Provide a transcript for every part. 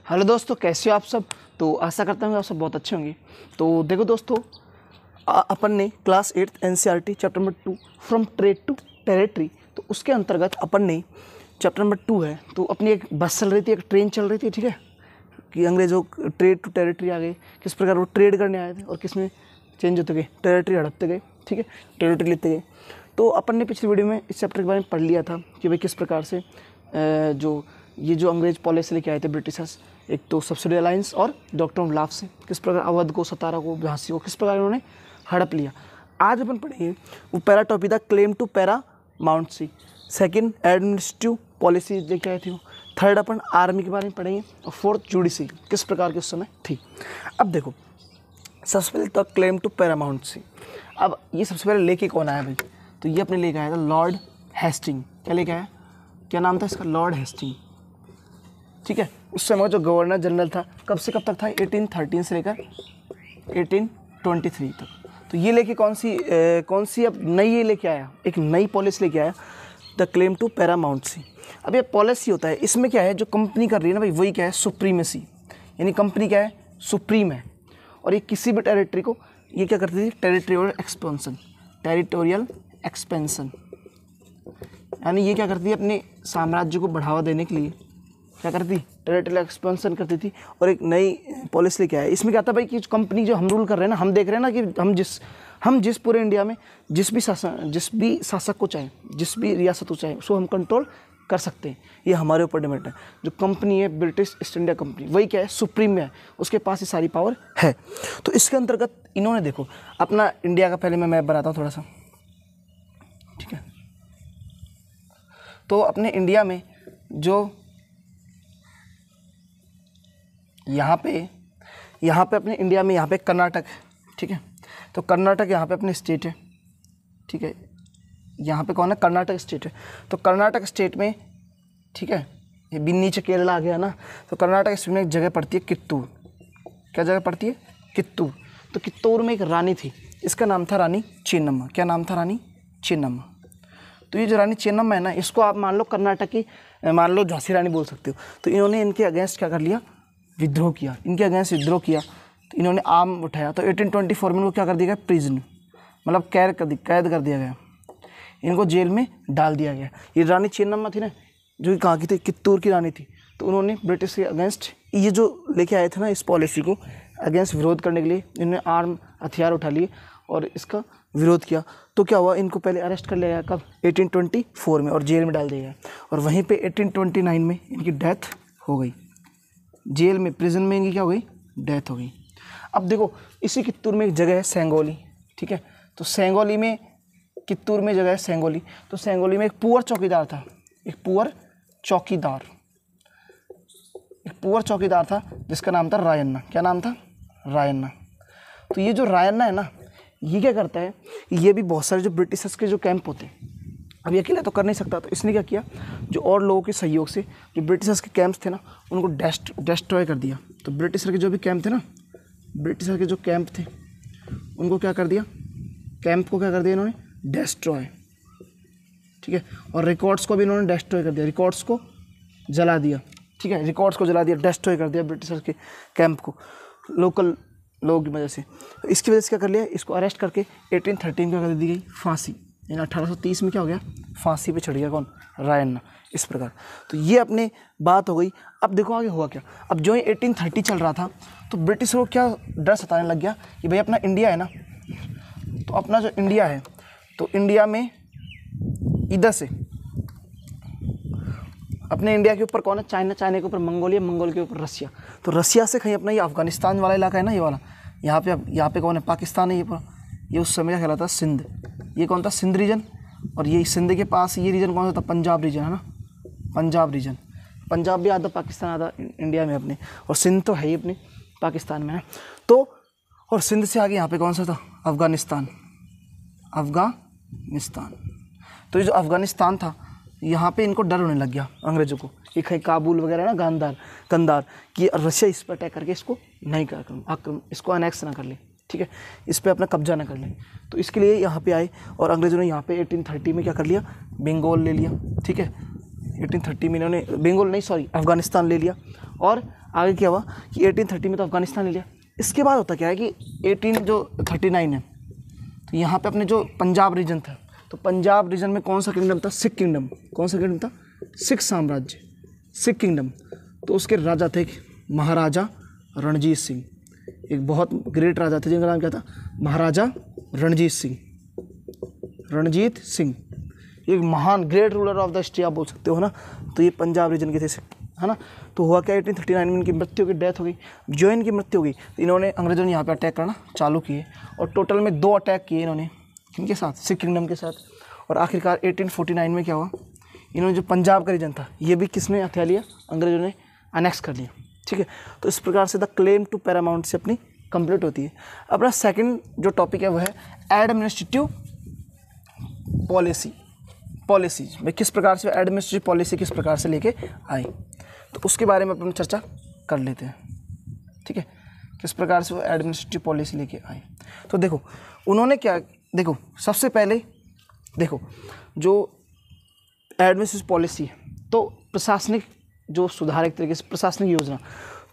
Hello दोस्तों, कैसे हो आप सब। तो आशा करता हूँ आप सब बहुत अच्छे होंगे। तो देखो दोस्तों, अपन ने class 8 NCERT chapter number 2 from trade to territory, तो उसके अंतर्गत अपन ने चैप्टर नंबर 2 है, तो अपनी एक बस चल रही थी, एक ट्रेन चल रही थी, ठीक है, कि अंग्रेजों ट्रेड टू टेरिटरी आ गए, किस प्रकार वो ट्रेड करने आए थे और किस में चेंज होते गए, टेरिटरी हड़पते गए, ठीक है, टेरिटरी लेते गए। तो अपन ने पिछली वीडियो में इस चैप्टर के बारे में पढ़ लिया था कि भाई किस प्रकार से जो अंग्रेज पॉलिसी लेके आए थे ब्रिटिशर्स, एक तो सब्सिडी अलायंस और डॉक्टर ऑफ लाफ से किस प्रकार अवध को, सतारा को, झांसी को किस प्रकार उन्होंने हड़प लिया। आज अपन पढ़ेंगे वो पहला टॉपिक था claim to paramountcy, second administrative policy लेके आए थे वो, थर्ड अपन आर्मी के बारे में पढ़ेंगे और फोर्थ जुडिशरी किस प्रकार की उस समय थी। अब देखो, सबसे पहले तो क्लेम टू पैरामाउंटसी। अब ये सबसे पहले लेके कौन आया भाई, तो ये अपने लेके आया था लॉर्ड हेस्टिंग। क्या लेके आया, क्या नाम था इसका, लॉर्ड हेस्टिंग, ठीक है। उस समय जो गवर्नर जनरल था, कब से कब तक था, 1813 से लेकर 1823 तक। तो ये लेके कौन सी अब नई ये लेके आया, एक नई पॉलिसी लेके आया, द क्लेम टू पैरामाउंटसी। अब ये पॉलिसी होता है, इसमें क्या है, जो कंपनी कर रही है ना भाई, वही क्या है, सुप्रीमेसी, यानी कंपनी क्या है, सुप्रीम है, और ये किसी भी टेरिटरी को ये क्या करती थी, टेरिटोरियल एक्सपेंशन, यानी ये क्या करती थी, अपने साम्राज्य को बढ़ावा देने के लिए क्या करती, टेरिटोरियल एक्सपेंशन करती थी। और एक नई पॉलिसी लेके आया। इसमें क्या था भाई कि कंपनी जो हम रूल कर रहे हैं ना, हम देख रहे हैं ना कि हम जिस पूरे इंडिया में जिस भी शासक को चाहे, जिस भी रियासत को चाहे, उसको हम कंट्रोल कर सकते हैं, ये हमारे ऊपर डिपेंड है। जो कंपनी है ब्रिटिश ईस्ट इंडिया कंपनी, वही क्या है, सुप्रीम में है, उसके पास ये सारी पावर है। तो इसके अंतर्गत इन्होंने देखो अपना इंडिया का, पहले मैं मैप बनाता हूँ थोड़ा सा, ठीक है। तो अपने इंडिया में जो यहाँ पे अपने इंडिया में यहाँ पे कर्नाटक है, ठीक है। तो कर्नाटक यहाँ पे अपने स्टेट है, ठीक है। यहाँ पे कौन है, कर्नाटक स्टेट है। तो कर्नाटक स्टेट में, ठीक है, ये भी नीचे केरला आ गया ना, तो कर्नाटक स्टेट में एक जगह पड़ती है कित्तूर। क्या जगह पड़ती है, कित्तूर। तो कित्तूर में एक रानी थी, इसका नाम था रानी चेन्नम्मा। क्या नाम था, रानी चेन्नम्मा। तो ये जो रानी चेन्नम्मा है ना, इसको आप मान लो कर्नाटक की, मान लो झांसी रानी बोल सकते हो। तो इन्होंने इनके अगेंस्ट क्या कर लिया, विद्रोह किया, इनके अगेंस्ट विद्रोह किया। तो इन्होंने आर्म उठाया। तो 1824 में इनको क्या कर दिया गया, प्रिजन, मतलब कैद कर दिया गया, इनको जेल में डाल दिया गया। ये रानी चेन्नम्मा थी ना, जो कहाँ की थी, कित्तूर की रानी थी। तो उन्होंने ब्रिटिश के अगेंस्ट ये जो लेके आए थे ना, इस पॉलिसी को अगेंस्ट विरोध करने के लिए इन्होंने आर्म हथियार उठा लिए और इसका विरोध किया। तो क्या हुआ, इनको पहले अरेस्ट कर लिया गया, कब, 1824 में, और जेल में डाल दिया गया। और वहीं पे 1829 में इनकी डेथ हो गई, जेल में, प्रिजन में इनकी क्या हो गई, डेथ हो गई। अब देखो, इसी कित्तूर में एक जगह है सेंगोली, ठीक है। तो सेंगोली में, कित्तूर में जगह है सेंगोली। तो सेंगोली में एक पुअर चौकीदार था, एक पुअर चौकीदार था जिसका नाम था रायन्ना। क्या नाम था, रायन्ना। तो ये जो रायन्ना है ना, ये क्या करता है, ये भी बहुत सारे जो ब्रिटिशर्स के जो कैंप होते हैं, अब ये अकेला तो कर नहीं सकता, तो इसने क्या किया, जो और लोगों के सहयोग से जो ब्रिटिशर्स के कैंप्स थे ना, उनको डिस्ट्रॉय कर दिया। तो ब्रिटिशर के जो भी कैंप थे ना, ब्रिटिशर के जो कैंप थे, उनको क्या कर दिया, कैंप को क्या कर दिया इन्होंने, डिस्ट्रॉय, ठीक है। और रिकॉर्ड्स को भी इन्होंने डिस्ट्रॉय कर दिया, रिकॉर्ड्स को जला दिया, ठीक है, रिकॉर्ड्स को जला दिया, डिस्ट्रॉय कर दिया ब्रिटिशर के कैंप को, लोकल लोगों की वजह से। तो इसकी वजह से क्या कर लिया, इसको अरेस्ट करके 1813 में कर दी गई फांसी, यानी 1830 में क्या हो गया, फांसी पे चढ़ गया कौन, रायन्ना, इस प्रकार। तो ये अपने बात हो गई। अब देखो आगे हुआ क्या। अब जो ये 1830 चल रहा था, तो ब्रिटिशरों को क्या डर सताने लग गया कि भाई अपना इंडिया है ना, तो अपना जो इंडिया है, तो इंडिया में इधर से अपने इंडिया के ऊपर कौन है, चाइना, चाइना के ऊपर मंगोलिया, मंगोल के ऊपर रसिया। तो रसिया से कहीं अपना ये अफगानिस्तान वाला इलाका है ना, ये वाला, यहाँ पे कौन है, पाकिस्तान है ये पूरा। ये उस समय क्या कहलाता था, सिंध। ये कौन था, सिंध रीजन। और ये सिंध के पास ये रीजन कौन सा था, पंजाब रीजन है ना, पंजाब रीजन। पंजाब भी आधा पाकिस्तान, आधा इंडिया में अपने, और सिंध तो है ही अपने पाकिस्तान में है। तो और सिंध से आगे यहाँ पे कौन सा था, अफगानिस्तान। तो ये जो अफगानिस्तान था, यहाँ पे इनको डर होने लग गया अंग्रेज़ों को, ये कहीं काबुल वगैरह ना, कंधार कि रशिया इस पर अटैक करके इसको नहीं कर, इसको अनेक्स ना कर ले, ठीक है, इस पर अपना कब्जा ना कर ले। तो इसके लिए यहाँ पे आए और अंग्रेज़ों ने यहाँ पे 1830 में क्या कर लिया, बंगाल ले लिया, ठीक है। 1830 में इन्होंने अफगानिस्तान ले लिया। और आगे क्या हुआ कि 1830 में तो अफगानिस्तान ले लिया। इसके बाद होता क्या है कि 1839 है, तो यहाँ पे अपने जो पंजाब रीजन था, तो पंजाब रीजन में कौन सा किंगडम था? सिख किंगडम। कौन सा किंगडम था? सिख साम्राज्य, सिख किंगडम। तो उसके राजा थे महाराजा रणजीत सिंह, एक बहुत ग्रेट राजा थे जिनका नाम क्या था? महाराजा रणजीत सिंह। रणजीत सिंह एक महान great ruler of the history आप बोल सकते हो ना। तो ये पंजाब रीजन के थे, है ना। तो हुआ क्या, 1839 में इनकी मृत्यु की डेथ हो गई। जो इनकी मृत्यु हो गई तो इन्होंने अंग्रेजों ने यहाँ पे अटैक करना चालू किए और टोटल में 2 अटैक किए इन्होंने, किनके साथ? सिख किंगडम के साथ। और आखिरकार 1849 में क्या हुआ, इन्होंने जो पंजाब का रीजन था ये भी किसने हथिया लिया? अंग्रेजों ने अनेक्स कर लिया, ठीक है। तो इस प्रकार से द क्लेम टू पैरामाउंट से अपनी कंप्लीट होती है। अपना सेकंड जो टॉपिक है वो है एडमिनिस्ट्रेटिव पॉलिसीज में किस प्रकार से एडमिनिस्ट्रेटिव पॉलिसी किस प्रकार से लेके आई, तो उसके बारे में अपन चर्चा कर लेते हैं, ठीक है। किस प्रकार से वो एडमिनिस्ट्रेटिव पॉलिसी लेके आई, तो देखो उन्होंने क्या, देखो सबसे पहले देखो जो एडमिनिस्ट्रेटिव पॉलिसी है तो प्रशासनिक जो सुधार, एक तरीके से प्रशासनिक योजना,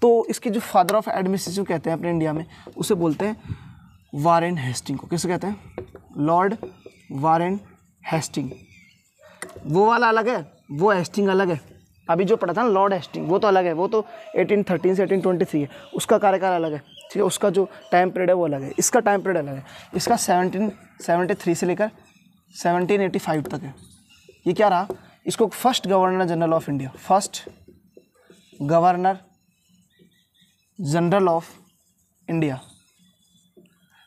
तो इसके जो फादर ऑफ एडमिनिस्ट्रेशन कहते हैं अपने इंडिया में, उसे बोलते हैं वारेन हेस्टिंग को। किसे कहते हैं? Lord Warren Hastings. वो वाला अलग है, वो हेस्टिंग अलग है। अभी जो पढ़ा था ना लॉर्ड हेस्टिंग, वो तो अलग है, वो तो 1813 से 1823 है, उसका कार्यकाल अलग है, ठीक है। उसका जो टाइम पीरियड है वो अलग है, इसका टाइम पीरियड अलग है। इसका 1773 से लेकर 1785 तक है। ये क्या रहा? इसको first governor general of India, first governor general of India,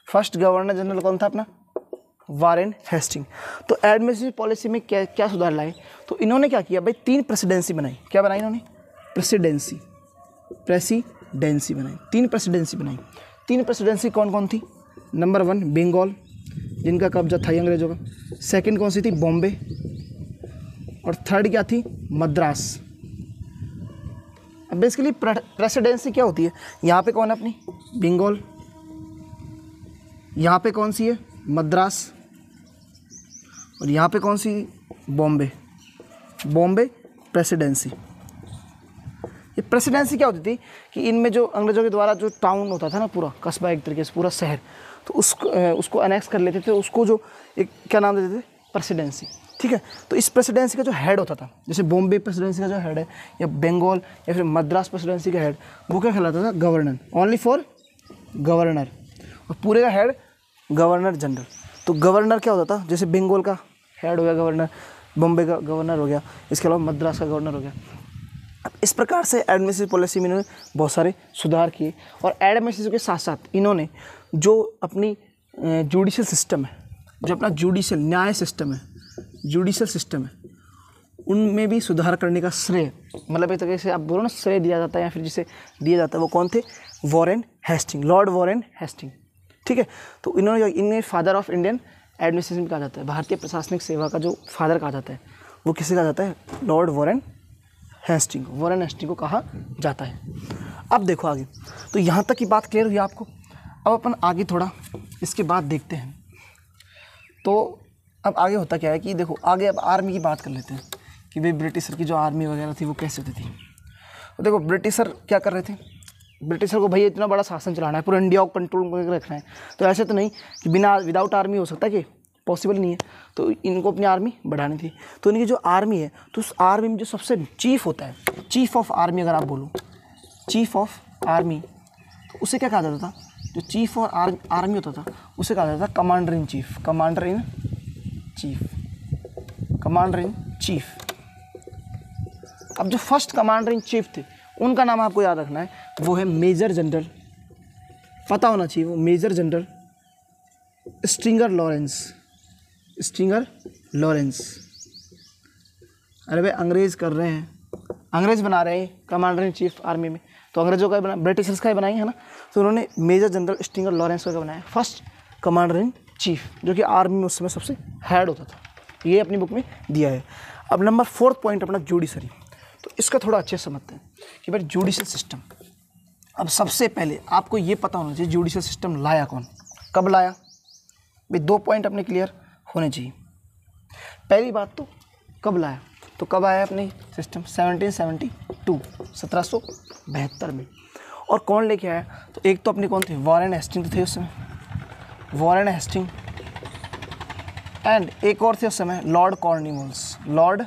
first governor general कौन था अपना? Warren Hastings. तो एडमिनिस्ट्रेटिव पॉलिसी में क्या क्या सुधार लाए? तो इन्होंने क्या किया भाई, 3 प्रेसिडेंसी बनाई। क्या बनाई इन्होंने? प्रेसिडेंसी बनाई, 3 प्रेसिडेंसी बनाई। 3 प्रेसिडेंसी कौन कौन थी? नंबर 1 बंगाल, जिनका कब्जा था अंग्रेजों का। सेकंड कौन सी थी? बॉम्बे। और थर्ड क्या थी? मद्रास। अब बेसिकली प्रेसिडेंसी क्या होती है? यहाँ पे कौन है अपनी? बंगाल। यहाँ पे कौन सी है? मद्रास। और यहाँ पे कौन सी? बॉम्बे प्रेसिडेंसी। ये प्रेसिडेंसी क्या होती थी कि इनमें जो अंग्रेजों के द्वारा जो टाउन होता था ना, पूरा कस्बा एक तरीके से, पूरा शहर, तो उसको अनेक्स कर लेते थे, उसको जो एक क्या नाम देते थे? प्रेसिडेंसी, ठीक है। तो इस प्रेसिडेंसी का जो हेड होता था, जैसे बॉम्बे प्रेसिडेंसी का जो हेड है, या बंगाल या फिर मद्रास प्रेसिडेंसी का हेड, वो क्या कहलाता था? Governor, only for governor. और पूरे का हेड गवर्नर जनरल। तो गवर्नर क्या होता था? जैसे बंगाल का हेड हो गया गवर्नर, बॉम्बे का गवर्नर हो गया, इसके अलावा मद्रास का गवर्नर हो गया। अब इस प्रकार से एडमिनिस्ट्रेटिव पॉलिसी में इन्होंने बहुत सारे सुधार किए। और एडमिनिस्ट्रेटिव के साथ साथ इन्होंने जो अपनी जुडिशियल सिस्टम है, जो अपना जुडिशियल न्याय सिस्टम है, जुडिशियल सिस्टम है, उनमें भी सुधार करने का श्रेय, मतलब एक तरीके से आप बोलो ना श्रेय दिया जाता है या फिर जिसे दिया जाता है, वो कौन थे? Warren Hastings, Lord Warren Hastings, ठीक है। तो इन्हें फादर ऑफ इंडियन एडमिनिस्ट्रेशन कहा जाता है, भारतीय प्रशासनिक सेवा का जो फादर कहा जाता है वो किसे कहा जाता है? लॉर्ड वारेन हेस्टिंग को कहा जाता है। अब देखो आगे, तो यहाँ तक की बात क्लियर हुई आपको। अब अपन आगे थोड़ा इसके बाद देखते हैं। तो अब आगे होता क्या है कि देखो आगे अब आर्मी की बात कर लेते हैं कि भाई ब्रिटिशर की जो आर्मी वगैरह थी वो कैसे होती थी। तो देखो ब्रिटिशर क्या कर रहे थे, ब्रिटिशर को भाई इतना बड़ा शासन चलाना है, पूरा इंडिया को कंट्रोल करके रखना है, तो ऐसे तो नहीं कि विदाउट आर्मी हो सकता है, कि पॉसिबल नहीं है। तो इनको अपनी आर्मी बढ़ानी थी। तो इनकी जो आर्मी है, तो उस आर्मी में जो सबसे चीफ होता है, चीफ ऑफ आर्मी अगर आप बोलो, चीफ ऑफ आर्मी, तो उसे क्या कहा जाता था? जो चीफ ऑफ आर्मी होता था उसे कहा जाता था commander in chief, commander in chief. अब जो फर्स्ट कमांडर इन चीफ थे उनका नाम आपको याद रखना है, वो है मेजर जनरल, पता होना चाहिए वो, मेजर जनरल स्ट्रिंगर लॉरेंस। अरे भाई अंग्रेज कर रहे हैं, अंग्रेज बना रहे हैं कमांडर इन चीफ आर्मी में, तो अंग्रेजों का बना, ब्रिटिशर्स का ही बनाई है ना। तो उन्होंने मेजर जनरल स्ट्रिंगर लॉरेंस का बनाया फर्स्ट कमांडर इन चीफ, जो कि आर्मी में उस समय सबसे हेड होता था। ये अपनी बुक में दिया है। अब नंबर 4 पॉइंट अपना जुडिशरी। तो इसका थोड़ा अच्छे से समझते हैं कि भाई जुडिशियल सिस्टम। अब सबसे पहले आपको ये पता होना चाहिए जुडिशियल सिस्टम लाया कौन, कब लाया। भाई 2 पॉइंट अपने क्लियर होने चाहिए। पहली बात तो कब लाया, तो कब आया अपनी सिस्टम? 1772 में। और कौन लेके आया? तो एक तो अपनी कौन थे? वॉरेन हेस्टिंग तो थे उस समय, वॉरेन हेस्टिंग, एंड एक और थे उस समय लॉर्ड कॉर्नवालिस, लॉर्ड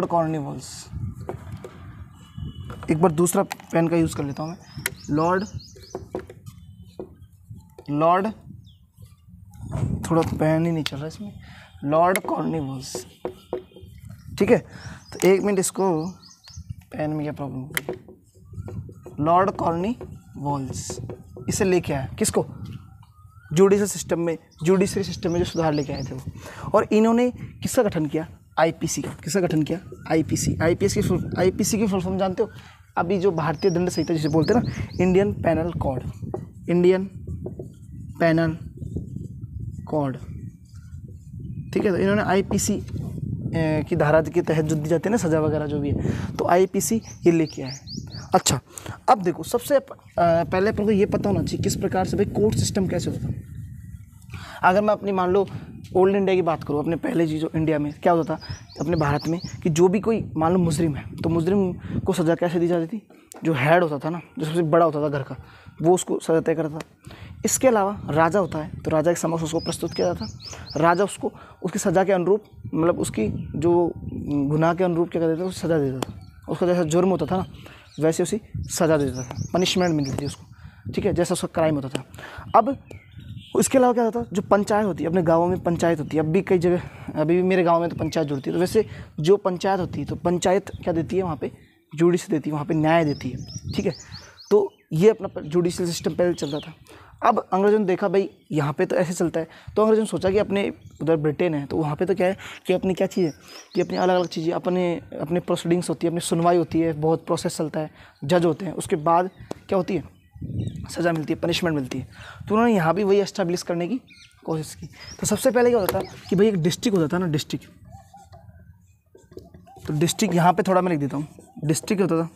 कॉर्नवालिस। एक बार दूसरा पेन का यूज़ कर लेता हूँ मैं, लॉर्ड थोड़ा पेन ही नहीं चल रहा इसमें, लॉर्ड कॉर्नवालिस। ठीक है, तो एक मिनट, इसको पेन में क्या प्रॉब्लम हो गई? लॉर्ड कॉर्नवालिस इसे लेके आया, किसको? जुडिशरी सिस्टम में जो सुधार लेके आए थे वो। और इन्होंने किसका गठन किया? आईपीसी का। किसका गठन किया? आईपीसी की फुल फॉर्म जानते हो? अभी जो भारतीय दंड संहिता जिसे बोलते हैं ना, इंडियन पेनल कोड। ठीक है, तो इन्होंने आईपीसी की धारा के तहत जो दी जाती है ना सज़ा वगैरह जो भी है, तो आईपीसी ये लेके आए। अच्छा, अब देखो, सबसे पहले अपन को ये पता होना चाहिए किस प्रकार से भाई कोर्ट सिस्टम कैसे होता था। अगर मैं अपनी मान लो ओल्ड इंडिया की बात करूँ, अपने पहले जी जो इंडिया में क्या होता था अपने भारत में, कि जो भी कोई मान लो मुजरिम है तो मुजरिम को सज़ा कैसे दी जाती थी? जो हेड होता था ना, जो सबसे बड़ा होता था घर का, वो उसको सज़ा तय करता था। इसके अलावा राजा होता है, तो राजा के समक्ष उसको प्रस्तुत किया जाता। राजा उसको उसकी सज़ा के अनुरूप, मतलब उसकी जो गुनाह के अनुरूप क्या कर देता था, उसको सज़ा देता था। उसका जैसा जुर्म होता था ना, वैसे उसी सज़ा देता था, पनिशमेंट मिलती थी उसको। ठीक है, जैसा उसका क्राइम होता था। अब इसके अलावा क्या होता है? जो पंचायत होती है, अपने गाँवों में पंचायत होती है, अब भी कई जगह, अभी भी मेरे गाँव में तो पंचायत जुड़ती है। तो वैसे जो पंचायत होती है, तो पंचायत क्या देती है वहाँ पे? जुडिशरी देती है, वहाँ पे न्याय देती है। ठीक है, तो ये अपना जुडिशियल सिस्टम पहले चलता था। अब अंग्रेजों ने देखा भाई यहाँ पे तो ऐसे चलता है, तो अंग्रेजों ने सोचा कि अपने उधर ब्रिटेन है, तो वहाँ पे तो क्या है कि अपनी क्या चीज़ है कि अपनी अलग अलग चीज़ें, अपने प्रोसीडिंग्स होती है, अपनी सुनवाई होती है, बहुत प्रोसेस चलता है, जज होते हैं, उसके बाद क्या होती है? सज़ा मिलती है, पनिशमेंट मिलती है। तो उन्होंने यहाँ भी वही एस्टैब्लिश करने की कोशिश की। तो सबसे पहले क्या होता था कि भाई एक डिस्ट्रिक्ट होता था ना, डिस्ट्रिक्ट, तो डिस्ट्रिक्ट यहाँ पे थोड़ा मैं लिख देता हूँ, डिस्ट्रिक्ट होता था,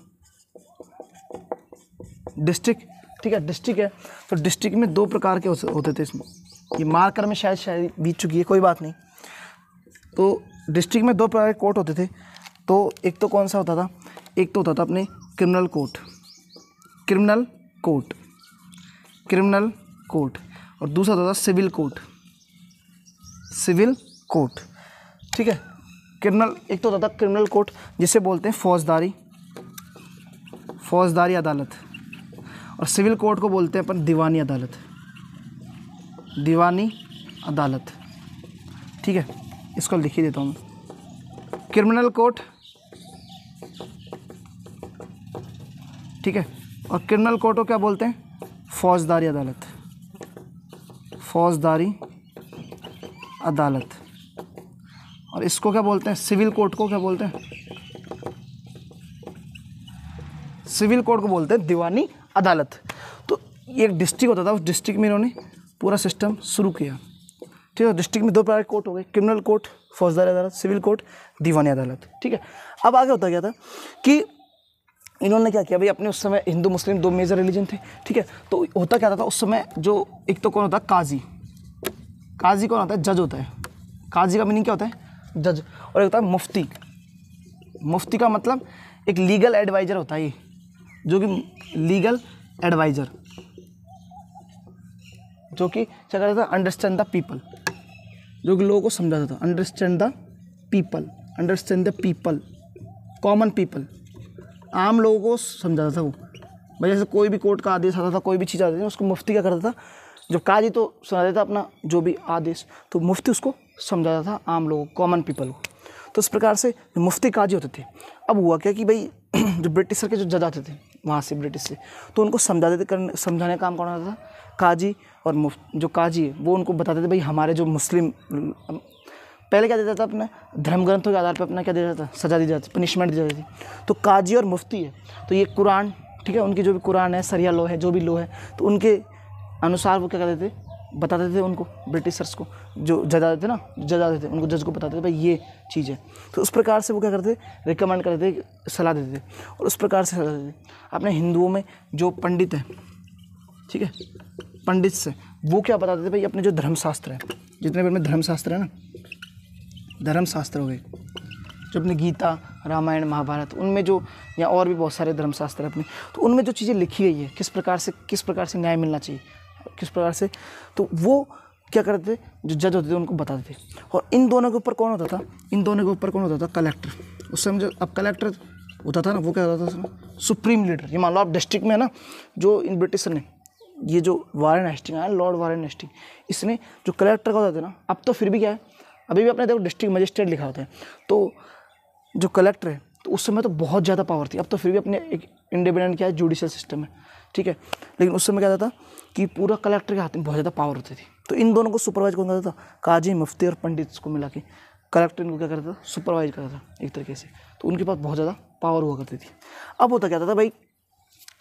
डिस्ट्रिक्ट। ठीक है, डिस्ट्रिक्ट है, तो डिस्ट्रिक्ट में दो प्रकार के होते थे इसमें। ये मार्कर में शायद बीत चुकी है, कोई बात नहीं। तो डिस्ट्रिक्ट में दो प्रकार के कोर्ट होते थे। तो एक तो कौन सा होता था? एक तो होता था अपने क्रिमिनल कोर्ट, और दूसरा होता था सिविल कोर्ट। ठीक है, एक तो होता था क्रिमिनल कोर्ट, जिसे बोलते हैं फौजदारी अदालत, और सिविल कोर्ट को बोलते हैं अपन दीवानी अदालत। ठीक है, इसको लिख ही देता हूँ। क्रिमिनल कोर्ट, ठीक है, और क्रिमिनल कोर्ट को क्या बोलते हैं? फौजदारी अदालत। और इसको क्या बोलते हैं? सिविल कोर्ट को क्या बोलते हैं? सिविल कोर्ट को बोलते हैं दीवानी अदालत। तो एक डिस्ट्रिक्ट होता था, उस डिस्ट्रिक्ट में इन्होंने पूरा सिस्टम शुरू किया। ठीक है, डिस्ट्रिक्ट में दो प्रकार के कोर्ट हो गए, क्रिमिनल कोर्ट, फौजदारी अदालत, सिविल कोर्ट, दीवानी अदालत। ठीक है, अब आगे होता क्या था कि इन्होंने क्या किया भाई, अपने उस समय हिंदू मुस्लिम दो मेजर रिलीजन थे। ठीक है, तो होता क्या था उस समय, जो एक तो कौन होता है? काजी कौन होता है? जज होता है। काजी का मीनिंग क्या होता है? जज। और एक होता है मुफ्ती का मतलब एक लीगल एडवाइजर होता है, ये जो कि लीगल एडवाइजर, जो कि क्या करता था? अंडरस्टैंड द पीपल, जो कि लोगों को समझाता था। Understand the people, common people, आम लोगों को समझाता था वो। भाई जैसे कोई भी कोर्ट का आदेश आता था, कोई भी चीज़ आती थी, उसको मुफ्ती क्या करता था? जो काजी तो सुना देता अपना जो भी आदेश, तो मुफ्ती उसको समझाता था आम लोगों, कॉमन पीपल को। तो इस प्रकार से मुफ्ती काजी होते थे। अब हुआ क्या कि भाई जो ब्रिटिशर के जो जज आते थे वहाँ से, ब्रिटिश से, तो उनको समझाने का काम कौन आता था? काजी। और जो काजी है वो उनको बताते थे भाई हमारे जो मुस्लिम, पहले क्या देता था अपने धर्म ग्रंथों के आधार पर अपना क्या देता था? सज़ा दी जाती, पनिशमेंट दी जाती थी। तो काजी और मुफ्ती है, तो ये कुरान, ठीक है, उनकी जो भी कुरान है, सरिया लॉ है, जो भी लॉ है, तो उनके अनुसार वो क्या करते थे? बताते थे उनको, ब्रिटिशर्स को, जो जज आते थे ना, उनको, जज को बताते थे भाई ये चीज़ है। तो उस प्रकार से वो क्या करते थे? रिकमेंड करते थे, सलाह देते थे, और उस प्रकार से सलाह देते थे। अपने हिंदुओं में जो पंडित है, ठीक है, पंडित से वो क्या बताते थे भाई? अपने जो धर्मशास्त्र है, जितने भी में धर्मशास्त्र है ना, धर्मशास्त्र हो गए, जो अपनी गीता, रामायण, महाभारत, उनमें जो, या और भी बहुत सारे धर्मशास्त्र अपने, तो उनमें जो चीज़ें लिखी गई है किस प्रकार से न्याय मिलना चाहिए, किस प्रकार से, तो वो क्या करते थे, जो जज होते थे उनको बताते थे। और इन दोनों के ऊपर कौन होता था, इन दोनों के ऊपर कौन होता था, कलेक्टर। उस समय जो अब कलेक्टर होता था ना, वो क्या होता था, सुप्रीम लीडर। ये मान लो आप डिस्ट्रिक्ट में है ना, जो इन ब्रिटिशर ने, ये जो वारेन हेस्टिंग आया, लॉर्ड वारेन हेस्टिंग, इसने जो कलेक्टर का होता था ना, अब तो फिर भी क्या है, अभी भी अपने देखो डिस्ट्रिक्ट मजिस्ट्रेट लिखा होता है, तो जो कलेक्टर है, तो उस समय तो बहुत ज़्यादा पावर थी। अब तो फिर भी अपने एक इंडिपेंडेंट क्या है, जुडिशियल सिस्टम है, ठीक है। लेकिन उस समय क्या होता था कि पूरा कलेक्टर के हाथ में बहुत ज़्यादा पावर होती थी। तो इन दोनों को सुपरवाइज कौन करता था, काजी, मुफ्ती और पंडित को मिला के कलेक्टर इनको क्या करता था, सुपरवाइज करता था एक तरीके से। तो उनके पास बहुत ज़्यादा पावर हुआ करती थी। अब होता क्या था भाई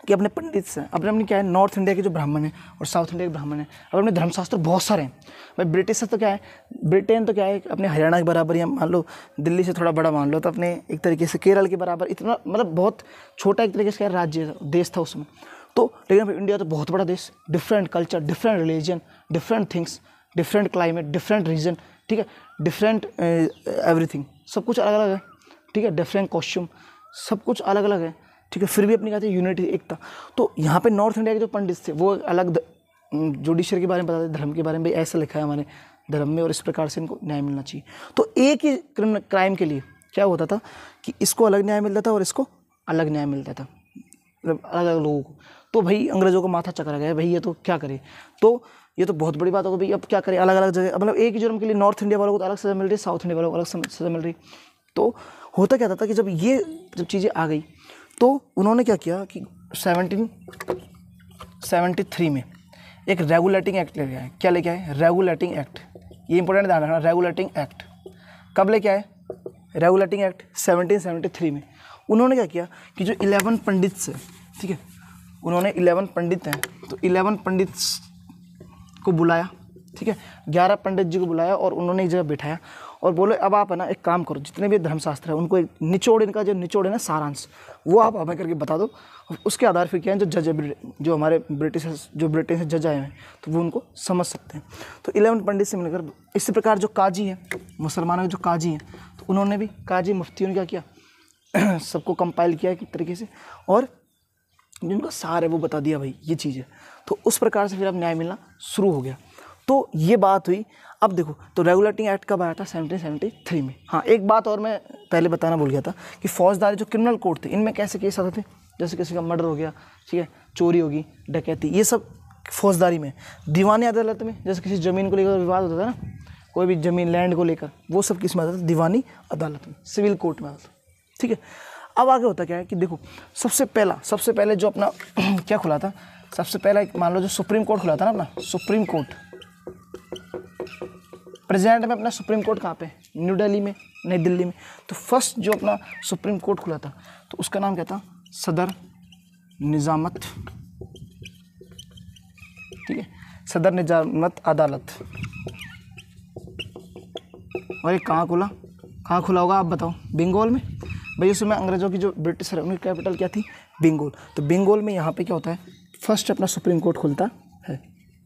कि अपने पंडित से अपने क्या है, नॉर्थ इंडिया के जो ब्राह्मण हैं और साउथ इंडिया के ब्राह्मण हैं, अब अपने धर्मशास्त्र बहुत सारे हैं भाई। ब्रिटिश तो क्या है, ब्रिटेन तो क्या है अपने हरियाणा के बराबर, या मान लो दिल्ली से थोड़ा बड़ा मान लो, तो अपने एक तरीके से केरल के बराबर, इतना मतलब बहुत छोटा एक तरीके से क्या राज्य देश था उसमें। तो लेकिन इंडिया तो बहुत बड़ा देश, different culture, different religion, different things, different climate, different region, ठीक है, डिफरेंट एवरीथिंग, सब कुछ अलग अलग है, ठीक है, डिफरेंट कॉस्ट्यूम, सब कुछ अलग अलग है, ठीक है। फिर भी अपनी कहते हैं यूनिटी, एकता। तो यहाँ पे नॉर्थ इंडिया के जो पंडित थे वो अलग जुडिशरी के बारे में बताते, धर्म के बारे में, भाई ऐसा लिखा है हमारे धर्म में और इस प्रकार से इनको न्याय मिलना चाहिए। तो एक ही क्राइम के लिए क्या होता था कि इसको अलग न्याय मिलता था और इसको अलग न्याय मिलता था, मतलब अलग अलग लोगों को। तो भाई अंग्रेजों को माथा चकरा गया, भाई ये तो क्या करे, तो ये तो बहुत बड़ी बात होगी भाई, अब क्या करें, अलग अलग जगह, मतलब एक ही जुर्म के लिए नॉर्थ इंडिया वालों को तो अलग सज़ा मिल रही है, साउथ इंडिया वालों को अलग सज़ा मिल रही। तो होता क्या था कि जब चीज़ें आ गई तो उन्होंने क्या किया कि 1773 में एक रेगुलेटिंग एक्ट लेके आए। क्या लेके आए, रेगुलेटिंग एक्ट। ये इंपॉर्टेंट ध्यान रखना, रेगुलेटिंग एक्ट कब लेके आए, रेगुलेटिंग एक्ट 1773 में। उन्होंने क्या किया कि जो 11 पंडित से, ठीक है, उन्होंने 11 पंडित हैं, तो 11 पंडित को बुलाया, ठीक है, 11 पंडित जी को बुलाया और उन्होंने एक जगह बिठाया और बोले अब आप है ना एक काम करो, जितने भी धर्मशास्त्र है उनको एक निचोड़, इनका जो निचोड़ है ना, सारांश, वो आप हमें करके बता दो। उसके आधार पर क्या है, जो जज है, जो हमारे ब्रिटिश से जज आए हैं, तो वो उनको समझ सकते हैं। तो 11 पंडित से मिलकर, इसी प्रकार जो काजी है, मुसलमानों के जो काजी हैं, तो उन्होंने भी, काजी मुफ्तियों ने क्या किया, सबको कंपाइल किया एक तरीके से, और जिनका सार है वो बता दिया भाई ये चीज़ है। तो उस प्रकार से फिर अब न्याय मिलना शुरू हो गया। तो ये बात हुई। अब देखो, तो रेगुलेटिंग एक्ट कब आया था, 1773 में। हाँ, एक बात और मैं पहले बताना भूल गया था कि फौजदारी जो क्रिमिनल कोड थे, इनमें कैसे केस आते थे, जैसे किसी का मर्डर हो गया, ठीक है, चोरी होगी, डकैती, ये सब फौजदारी में। दीवानी अदालत में जैसे किसी ज़मीन को लेकर विवाद होता था ना, कोई भी ज़मीन, लैंड को लेकर, वो सब किस में आता था, दीवानी अदालत में, सिविल कोर्ट में आता था, ठीक है। अब आगे होता क्या है कि देखो, सबसे पहले जो अपना क्या खुला था, सबसे पहला एक मान लो जो सुप्रीम कोर्ट खुला था ना अपना, सुप्रीम कोर्ट प्रेजेंट में अपना सुप्रीम कोर्ट कहाँ पे, न्यू दिल्ली में, नई दिल्ली में। तो फर्स्ट जो अपना सुप्रीम कोर्ट खुला था, तो उसका नाम क्या था, सदर निजामत, ठीक है, सदर निजामत अदालत। और ये कहाँ खुला होगा आप बताओ, बंगाल में। भाई उसमें अंग्रेजों की जो ब्रिटिश है उनकी कैपिटल क्या थी, बंगाल। तो बंगाल में यहाँ पे क्या होता है, फर्स्ट अपना सुप्रीम कोर्ट खुलता है,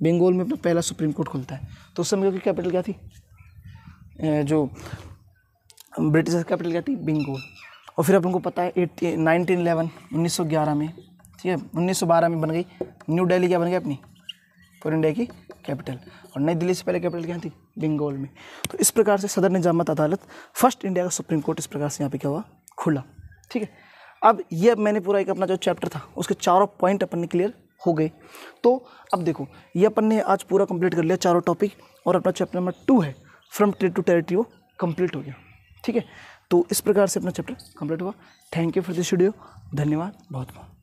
बंगाल में अपना पहला सुप्रीम कोर्ट खुलता है। तो उस समय की कैपिटल क्या थी, जो ब्रिटिश कैपिटल क्या थी, बंगाल। और फिर अपन को पता है 1911 में, ठीक है, 1912 में बन गई न्यू दिल्ली, क्या बन गई अपनी पूरे इंडिया की कैपिटल। और नई दिल्ली से पहले कैपिटल क्या थी, बंगाल में। तो इस प्रकार से सदर निजामत अदालत, फर्स्ट इंडिया का सुप्रीम कोर्ट इस प्रकार से यहाँ पे क्या हुआ, खुला, ठीक है। अब ये मैंने पूरा एक अपना जो चैप्टर था उसके चारों पॉइंट अपन ने क्लियर हो गए। तो अब देखो, ये अपन ने आज पूरा कंप्लीट कर लिया चारों टॉपिक, और अपना चैप्टर नंबर 2 है फ्रॉम टेरिटरी टू टेरिटरी, वो कंप्लीट हो गया, ठीक है। तो इस प्रकार से अपना चैप्टर कंप्लीट हुआ। Thank you for this video, धन्यवाद बहुत बहुत।